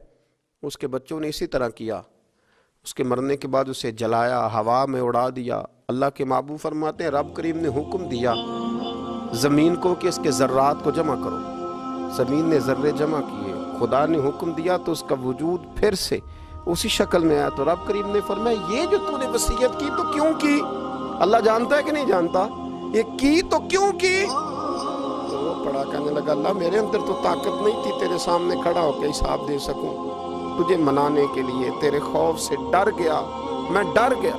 اس کے بچوں نے اسی طرح کیا، اس کے مرنے کے بعد اسے جلایا، ہوا میں اڑا دیا۔ اللہ کے محبوب فرماتے ہیں، رب کریم نے حکم دیا زمین کو کہ اس کے ذرات کو جمع کرو، زمین نے ذرے جمع کیے، خدا نے حکم دیا تو اس کا وجود پھر سے اسی شکل میں آیا۔ تو رب کریم نے فرمایا، یہ جو تو نے وصیت کی تو کیوں کی؟ اللہ جانتا ہے کہ نہیں جانتا؟ یہ کی تو کیوں کی؟ تو وہ پڑا، کہنے لگا اللہ میرے اندر تو طاقت نہیں تھی تیرے سامنے کھڑا ہو کے حساب دے سکوں، تجھے منانے کے لیے تیرے خوف سے ڈر گیا، میں ڈر گیا۔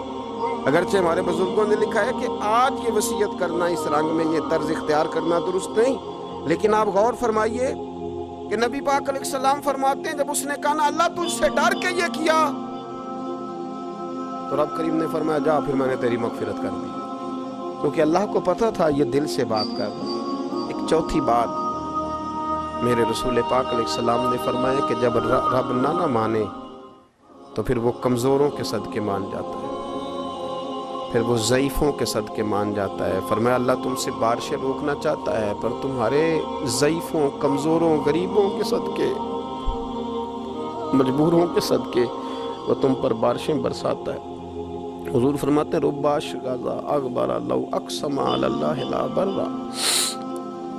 اگرچہ ہمارے بزرگوں نے لکھا ہے کہ آج یہ وصیت کرنا اس رنگ میں، یہ طرز اختیار کرنا درست نہیں، لیکن آپ غور فرمائیے کہ نبی پاک علیہ السلام فرماتے ہیں جب اس نے کہا نا اللہ تجھ سے ڈر کے یہ کیا، تو رب کریم نے فرمایا جا پھر میں نے تیری مغفرت کر دی، کیونکہ اللہ کو پتہ تھا یہ دل سے بات کر رہا۔ ایک چوتھی بات میرے رسول پاک علیہ السلام نے فرمایا کہ جب رب نہ مانے تو پھر وہ کمزوروں کے صدقے مان جاتا ہے، پھر وہ ضعیفوں کے صدقے مان جاتا ہے۔ فرمایا اللہ تم سے بارشیں روکنا چاہتا ہے پر تمہارے ضعیفوں، کمزوروں، غریبوں کے صدقے، مجبوروں کے صدقے وہ تم پر بارشیں برساتا ہے۔ حضور فرماتے ہیں رب اشغاذا اغبر لو اقسم علی اللہ لا برا۔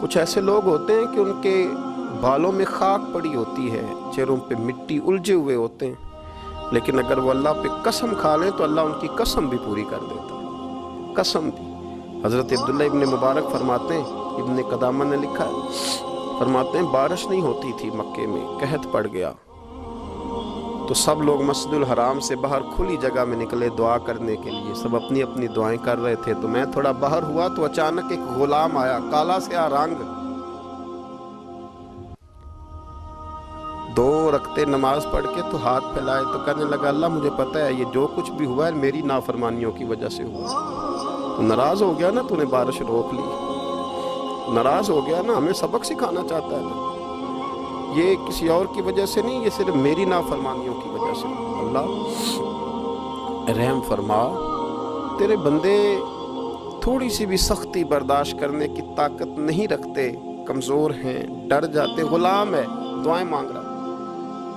کچھ ایسے لوگ ہوتے ہیں کہ ان کے بالوں میں خاک پڑی ہوتی ہے، چہروں پہ مٹی الجھے ہوئے ہوتے ہیں، لیکن اگر وہ اللہ پہ قسم کھا لیں تو اللہ ان کی قسم بھی پوری کر دیتا ہے، قسم بھی۔ حضرت عبداللہ ابن مبارک فرماتے ہیں، ابن قدامہ نے لکھا ہے، فرماتے ہیں بارش نہیں ہوتی تھی مکے میں، قحط پڑ گیا تو سب لوگ مسجد الحرام سے باہر کھلی جگہ میں نکلے دعا کرنے کے لیے، سب اپنی اپنی دعائیں کر رہے تھے، تو میں تھوڑا باہر ہوا تو اچانک ایک غلام آیا، کالا سیاہ رنگ، 2 رکعتیں نماز پڑھ کے تو ہاتھ پھیلائے تو کہنے لگا اللہ مجھے پتہ ہے یہ جو کچھ بھی ہوا ہے میری نافرمانیوں کی وجہ سے ہوا، تو ناراض ہو گیا نا، تو نے بارش روک لی، ناراض ہو گیا نا، ہمیں سبق سکھانا چاہتا ہے نا، یہ کسی اور کی وجہ سے نہیں، یہ صرف میری نافرمانیوں کی وجہ سے۔ اللہ رحم فرما، تیرے بندے تھوڑی سی بھی سختی برداشت کرنے کی طاقت نہیں رکھتے، کمزور ہیں، ڈر جاتے، غلام ہے، دعائیں مانگ رہا۔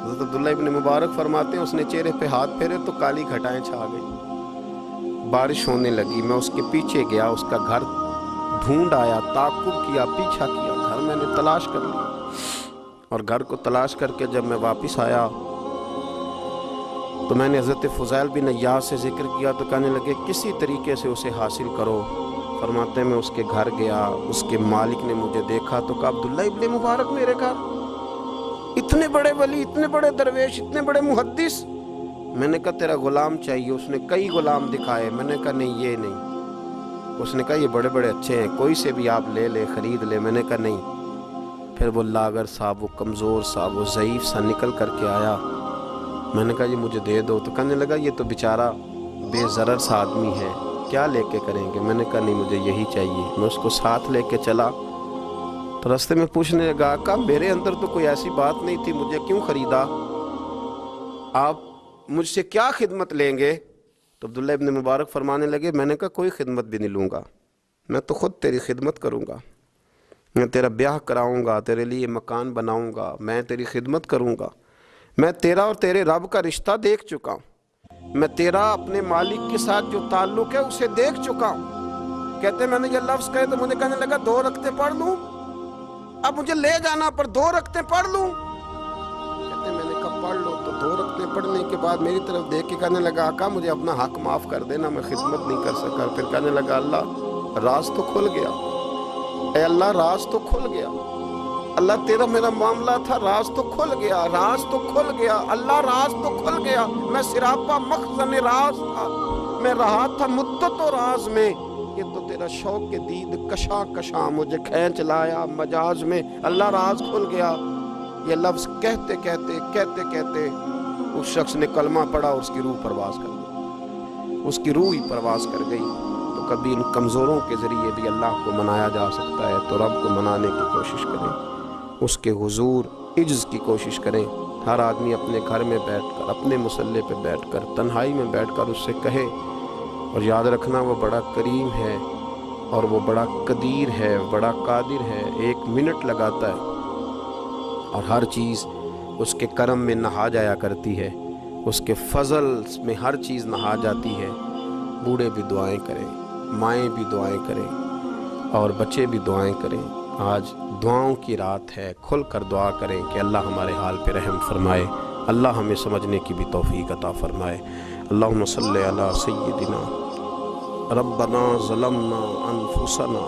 حضرت عبداللہ ابن مبارک فرماتے ہیں اس نے چہرے پہ ہاتھ پھیرے تو کالی گھٹائیں چھا گئی، بارش ہونے لگی، میں اس کے پیچھے گیا، اس کا گھر ڈھونڈ آیا، تعقب کیا، پیچھا کیا، گھر میں نے تلاش کر لیا، اور گھر کو تلاش کر کے جب میں واپس آیا تو میں نے حضرت فضیل بن عیاض سے ذکر کیا تو کہنے لگے کسی طریقے سے اسے حاصل کرو۔ فرماتے ہیں میں اس کے گھر گیا، اس کے مالک نے مجھے دیکھا تو کہا عبداللہ ابن مبارک میرے گھر، اتنے بڑے ولی، اتنے بڑے درویش، اتنے بڑے محدث۔ میں نے کہا تیرا غلام چاہیے، اس نے کئی غلام دکھائے، میں نے کہا نہیں یہ نہیں، اس نے کہا یہ بڑے بڑے اچھے ہیں، کوئی سے بھی آپ لے لے، خرید لے، میں نے کہا نہیں۔ پھر وہ لاغر صاحب، وہ کمزور صاحب، وہ ضعیف سا نکل کر کے آیا، میں نے کہا یہ مجھے دے دو، تو کہنے لگا یہ تو بیچارہ بے ضرر سا آدمی ہے، کیا لے کے کریں گے؟ میں نے کہا نہیں مجھے یہی چاہیے۔ میں اس کو ساتھ لے کے چلا تو راستے میں پوچھنے لگا کہ میرے اندر تو کوئی ایسی بات نہیں تھی، مجھے کیوں خریدا؟ آپ مجھ سے کیا خدمت لیں گے؟ تو عبداللہ ابن مبارک فرمانے لگے میں نے کہا کوئی خدمت بھی نہیں لوں گا، میں تو خود تیری خدمت کروں گا، میں تیرا بیاہ کراؤں گا، تیرے لیے مکان بناؤں گا، میں تیری خدمت کروں گا، میں تیرا اور تیرے رب کا رشتہ دیکھ چکا ہوں، میں تیرا اپنے مالک کے ساتھ جو تعلق ہے اسے دیکھ چکا ہوں۔ کہتے میں نے یہ لفظ کہے تو مجھے کہنے لگا 2 رکعتیں پڑھ لوں، اب مجھے لے جانا پر 2 رکعتیں پڑھ لوں؟ کہتے میں نے کہا پڑھ لو، تو 2 رکعتیں پڑھنے کے بعد میری طرف دیکھ کے کہنے لگا آقا مجھے اپنا حق معاف کر دینا، میں خدمت نہیں کر سکا۔ پھر کہنے لگا اللہ راز تو کھل گیا، اے اللہ راز تو کھل گیا، اللہ تیرا میرا معاملہ تھا، راز تو کھل گیا، راز تو کھل گیا، اللہ راز تو کھل گیا، میں سراپا مخزن راز تھا، میں رہا تھا مدت و راز میں، یہ تو تیرا شوق کے دید کشاں کشاں مجھے کھینچ لایا مجاز میں، اللہ راز کھل گیا۔ یہ لفظ کہتے کہتے کہتے کہتے اس شخص نے کلمہ پڑھا، اس کی روح پرواز کر گئی، اس کی روح ہی پرواز کر گئی۔ تو کبھی ان کمزوروں کے ذریعے بھی اللہ کو منایا جا سکتا ہے، تو رب کو منانے کی کوشش کریں، اس کے حضور عجز کی کوشش کریں۔ ہر آدمی اپنے گھر میں بیٹھ کر، اپنے مصلے پہ بیٹھ کر، تنہائی میں بیٹھ کر اس سے کہے، اور یاد رکھنا وہ بڑا کریم ہے اور وہ بڑا قدیر ہے، بڑا قادر ہے، 1 منٹ لگاتا ہے اور ہر چیز اس کے کرم میں نہا جایا کرتی ہے، اس کے فضل میں ہر چیز نہا جاتی ہے۔ بوڑھے بھی دعائیں کریں، مائیں بھی دعائیں کریں، اور بچے بھی دعائیں کریں۔ آج دعاؤں کی رات ہے، کھل کر دعا کریں کہ اللہ ہمارے حال پہ رحم فرمائے، اللہ ہمیں سمجھنے کی بھی توفیق عطا فرمائے۔ اللہم صلی علی سیدنا ربنا ظلمنا انفسنا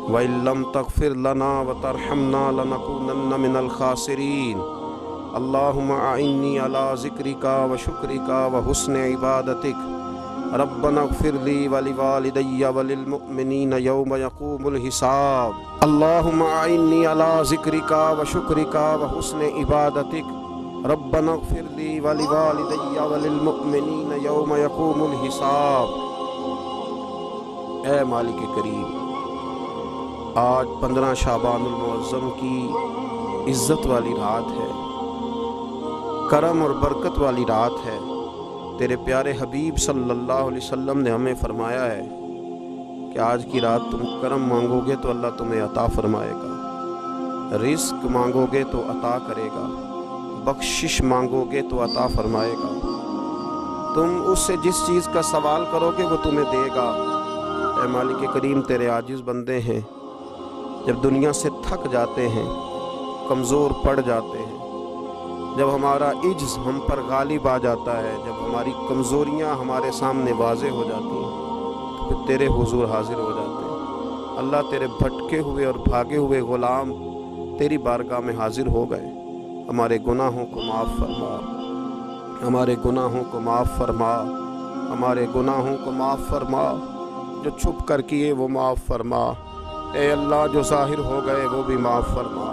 وَإِن لَّمْ تَغْفِرْ لَنَا وَتَرْحَمْنَا لَنَكُونَنَّ مِنَ الْخَاسِرِينَ اللهم أعني على ذكرك وشكرك وحسن عبادتك ربنا اغفر لي ولوالدي وللمؤمنين يوم يقوم الحساب اللهم أعني على ذكرك وشكرك وحسن عبادتك ربنا اغفر لي ولوالدي وللمؤمنين يوم يقوم الحساب۔ اے مالک کریم، آج 15 شعبان المعظم کی عزت والی رات ہے، کرم اور برکت والی رات ہے۔ تیرے پیارے حبیب صلی اللہ علیہ وسلم نے ہمیں فرمایا ہے کہ آج کی رات تم کرم مانگو گے تو اللہ تمہیں عطا فرمائے گا، رزق مانگو گے تو عطا کرے گا، بخشش مانگو گے تو عطا فرمائے گا، تم اس سے جس چیز کا سوال کرو گے وہ تمہیں دے گا۔ اے مالک کریم، تیرے عاجز بندے ہیں، جب دنیا سے تھک جاتے ہیں، کمزور پڑ جاتے ہیں، جب ہمارا عجز ہم پر غالب آ جاتا ہے، جب ہماری کمزوریاں ہمارے سامنے واضح ہو جاتی ہیں تو پھر تیرے حضور حاضر ہو جاتے ہیں۔ اللہ، تیرے بھٹکے ہوئے اور بھاگے ہوئے غلام تیری بارگاہ میں حاضر ہو گئے۔ ہمارے گناہوں کو معاف فرما، ہمارے گناہوں کو معاف فرما، ہمارے گناہوں کو معاف فرما، جو چھپ کر کیے وہ معاف فرما، اے اللہ جو ظاہر ہو گئے وہ بھی معاف فرما۔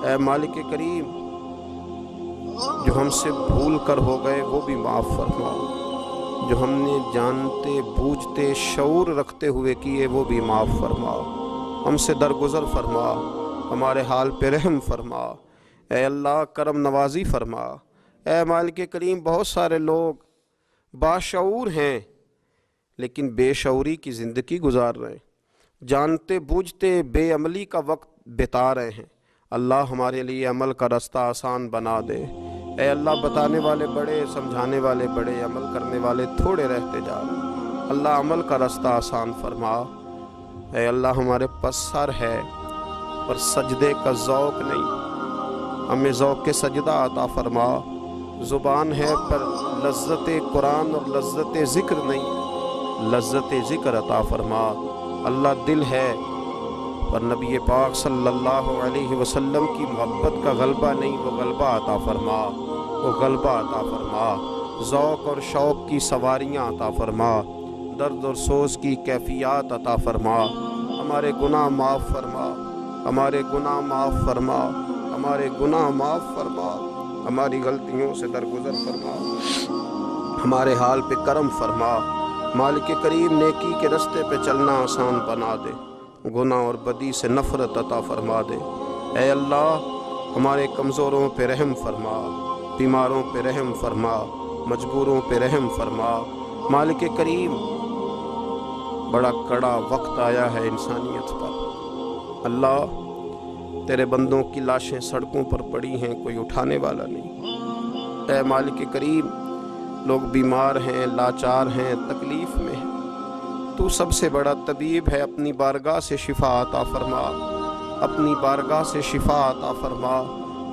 اے مالک کریم، جو ہم سے بھول کر ہو گئے وہ بھی معاف فرما، جو ہم نے جانتے بوجھتے شعور رکھتے ہوئے کیے وہ بھی معاف فرما، ہم سے درگزر فرما، ہمارے حال پہ رحم فرما، اے اللہ کرم نوازی فرما۔ اے مالک کریم، بہت سارے لوگ باشعور ہیں لیکن بے شعوری کی زندگی گزار رہے ہیں، جانتے بوجھتے بے عملی کا وقت بتا رہے ہیں۔ اللہ ہمارے لیے عمل کا رستہ آسان بنا دے۔ اے اللہ، بتانے والے بڑے، سمجھانے والے بڑے، عمل کرنے والے تھوڑے رہتے جا رہے۔ اللہ عمل کا رستہ آسان فرما۔ اے اللہ، ہمارے پاس سر ہے پر سجدے کا ذوق نہیں، ہمیں ذوق کے سجدہ عطا فرما۔ زبان ہے پر لذت قرآن اور لذت ذکر نہیں، لذت ذکر عطا فرما۔ اللہ، دل ہے پر نبی پاک صلی اللہ علیہ وسلم کی محبت کا غلبہ نہیں، وہ غلبہ عطا فرما، وہ غلبہ عطا فرما۔ ذوق اور شوق کی سواریاں عطا فرما، درد اور سوز کی کیفیات عطا فرما۔ ہمارے گناہ معاف فرما، ہمارے گناہ معاف فرما، ہمارے گناہ معاف فرما، ہماری غلطیوں سے درگزر فرما، ہمارے حال پہ کرم فرما۔ مالک کریم، نیکی کے رستے پہ چلنا آسان بنا دے، گناہ اور بدی سے نفرت عطا فرما دے۔ اے اللہ، ہمارے کمزوروں پہ رحم فرما، بیماروں پہ رحم فرما، مجبوروں پہ رحم فرما۔ مالک کریم، بڑا کڑا وقت آیا ہے انسانیت پر۔ اللہ، تیرے بندوں کی لاشیں سڑکوں پر پڑی ہیں، کوئی اٹھانے والا نہیں۔ اے مالک کریم، لوگ بیمار ہیں، لاچار ہیں، تکلیف میں ہیں، تو سب سے بڑا طبیب ہے، اپنی بارگاہ سے شفا عطا فرما، اپنی بارگاہ سے شفا عطا فرما،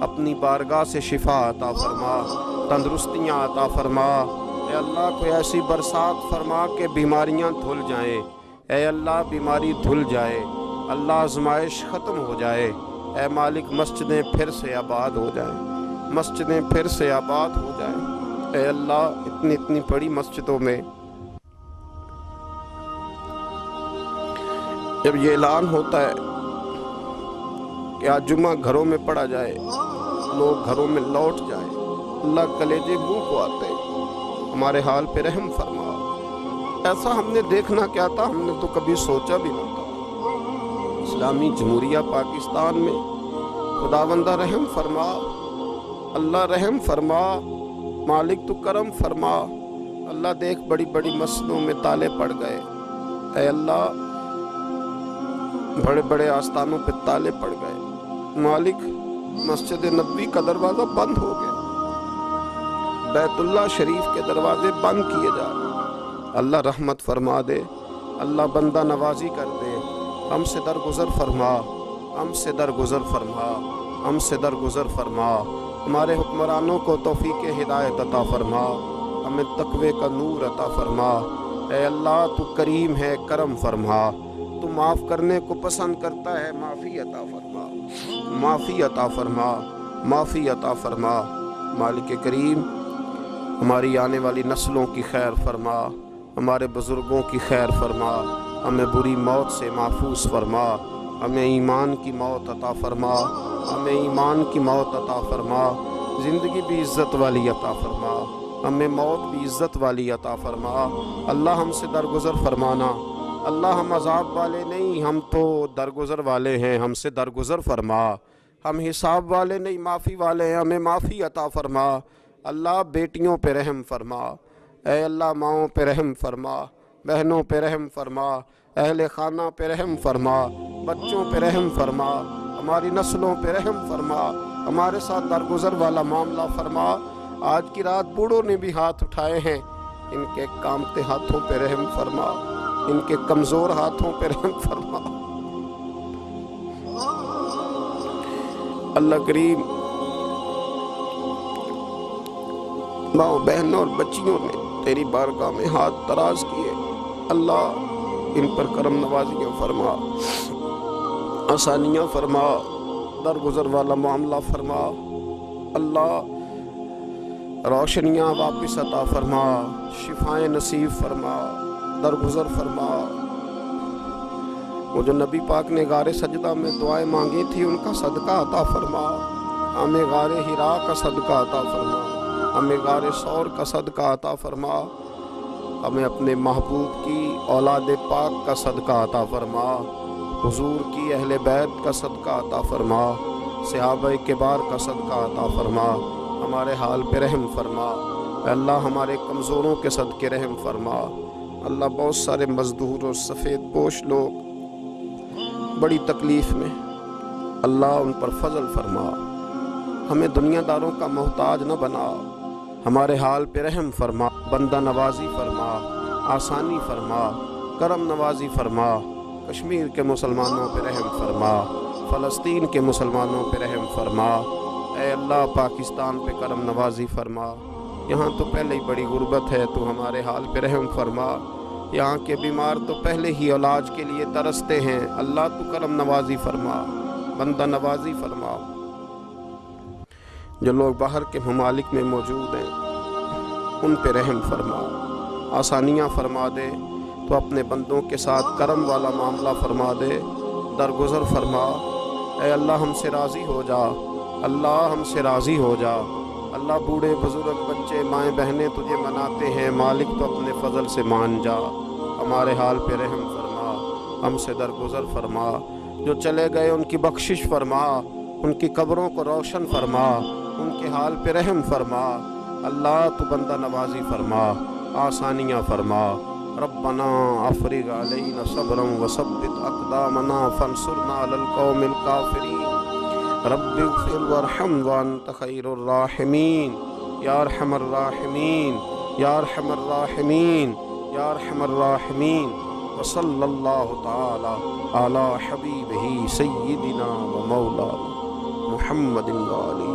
اپنی بارگاہ سے شفا عطا فرما، تندرستیاں عطا فرما۔ اے اللہ، کوئی ایسی برسات فرما کہ بیماریاں دھل جائیں۔ اے اللہ، بیماری دھل جائے، اللہ آزمائش ختم ہو جائے۔ اے مالک، مسجدیں پھر سے آباد ہو جائیں، مسجدیں پھر سے آباد ہو جائیں۔ اے اللہ، اتنی بڑی مسجدوں میں جب یہ اعلان ہوتا ہے کہ آج جمعہ گھروں میں پڑھا جائے، لوگ گھروں میں لوٹ جائیں، اللہ کلیجے منہ کو آتے، ہمارے حال پہ رحم فرما۔ ایسا ہم نے دیکھنا کیا تھا، ہم نے تو کبھی سوچا بھی نہ تھا۔ اسلامی جمہوریہ پاکستان میں خداوندہ رحم فرما، اللہ رحم فرما، مالک تو کرم فرما۔ اللہ دیکھ، بڑی بڑی مسجدوں میں تالے پڑ گئے، اے اللہ بڑے بڑے آستانوں پہ تالے پڑ گئے، مالک مسجد نبوی کا دروازہ بند ہو گیا، بیت اللہ شریف کے دروازے بند کیے جا رہے۔ اللہ رحمت فرما دے، اللہ بندہ نوازی کر دے، ہم سے درگزر فرما، ہم سے درگزر فرما، ہم سے درگزر فرما۔ ہمارے حکمرانوں کو توفیق ہدایت عطا فرما، ہمیں تقوی کا نور عطا فرما۔ اے اللہ، تو کریم ہے، کرم فرما، تو تو معاف کرنے کو پسند کرتا ہے، معافی عطا فرما، معافی عطا فرما، معافی عطا فرما۔ مالک کریم ہماری آنے والی نسلوں کی خیر فرما، ہمارے بزرگوں کی خیر فرما، ہمیں بری موت سے محفوظ فرما، ہمیں ایمان کی موت عطا فرما، ہمیں ایمان کی موت عطا فرما، زندگی بھی عزت والی عطا فرما، ہمیں موت بھی عزت والی عطا فرما۔ اللہ ہم سے درگزر فرمانا، اللہ ہم عذاب والے نہیں، ہم تو درگزر والے ہیں، ہم سے درگزر فرما۔ ہم حساب والے نہیں، معافی والے ہیں، ہمیں معافی عطا فرما۔ اللہ بیٹیوں پہ رحم فرما، اے اللہ ماؤں پہ رحم فرما، بہنوں پہ رحم فرما، اہل خانہ پہ رحم فرما، بچوں پہ رحم فرما، ہماری نسلوں پہ رحم فرما، ہمارے ساتھ درگزر والا معاملہ فرما۔ آج کی رات بوڑھوں نے بھی ہاتھ اٹھائے ہیں، ان کے کامتے ہاتھوں پہ رحم فرما، ان کے کمزور ہاتھوں پہ رحم فرما۔ اللہ کریم ماں بہنوں اور بچیوں نے تیری بارگاہ میں ہاتھ دراز کیے، اللہ ان پر کرم نوازیاں فرما، آسانیاں فرما، درگزر والا معاملہ فرما، اللہ روشنیاں واپس عطا فرما، شفائیں نصیب فرما، درگزر فرما۔ وہ جو نبی پاک نے غار سجدہ میں دعائیں مانگی تھی ان کا صدقہ عطا فرما، ہمیں غار حرا کا صدقہ عطا فرما، ہمیں غار ثور کا صدقہ عطا فرما، ہمیں اپنے محبوب کی اولاد پاک کا صدقہ عطا فرما، حضور کی اہل بیت کا صدقہ عطا فرما، صحابہ کبار کا صدقہ عطا فرما، ہمارے حال پہ رحم فرما، اے اللہ ہمارے کمزوروں کے صدقے رحم فرما۔ اللہ بہت سارے مزدور اور سفید پوش لوگ بڑی تکلیف میں، اللہ ان پر فضل فرما، ہمیں دنیا داروں کا محتاج نہ بنا، ہمارے حال پہ رحم فرما، بندہ نوازی فرما، آسانی فرما، کرم نوازی فرما، کشمیر کے مسلمانوں پہ رحم فرما، فلسطین کے مسلمانوں پہ رحم فرما، اے اللہ پاکستان پہ کرم نوازی فرما، یہاں تو پہلے ہی بڑی غربت ہے، تو ہمارے حال پہ رحم فرما، یہاں کے بیمار تو پہلے ہی علاج کے لیے ترستے ہیں، اللہ تو کرم نوازی فرما، بندہ نوازی فرما۔ جو لوگ باہر کے ممالک میں موجود ہیں ان پہ رحم فرما، آسانیاں فرما دے، تو اپنے بندوں کے ساتھ کرم والا معاملہ فرما دے، درگزر فرما۔ اے اللہ ہم سے راضی ہو جا، اللہ ہم سے راضی ہو جا، اللہ بوڑھے بزرگ بچے مائیں بہنیں تجھے مناتے ہیں، مالک تو اپنے فضل سے مان جا، ہمارے حال پہ رحم فرما، ہم سے درگزر فرما، جو چلے گئے ان کی بخشش فرما، ان کی قبروں کو روشن فرما، ان کے حال پہ رحم فرما، اللہ تو بندہ نوازی فرما، آسانیاں فرما۔ ربنا افرغ علینا صبرا وثبت اقدامنا فانصرنا علی القوم الکافرین، رب اغفر وارحم وانت خیر الراحمین، یا ارحم الراحمین، یا ارحم الراحمین، یا ارحم الراحمین۔ وصلی اللہ تعالی علی حبیبہ سیدنا و مولانا محمد وآلہ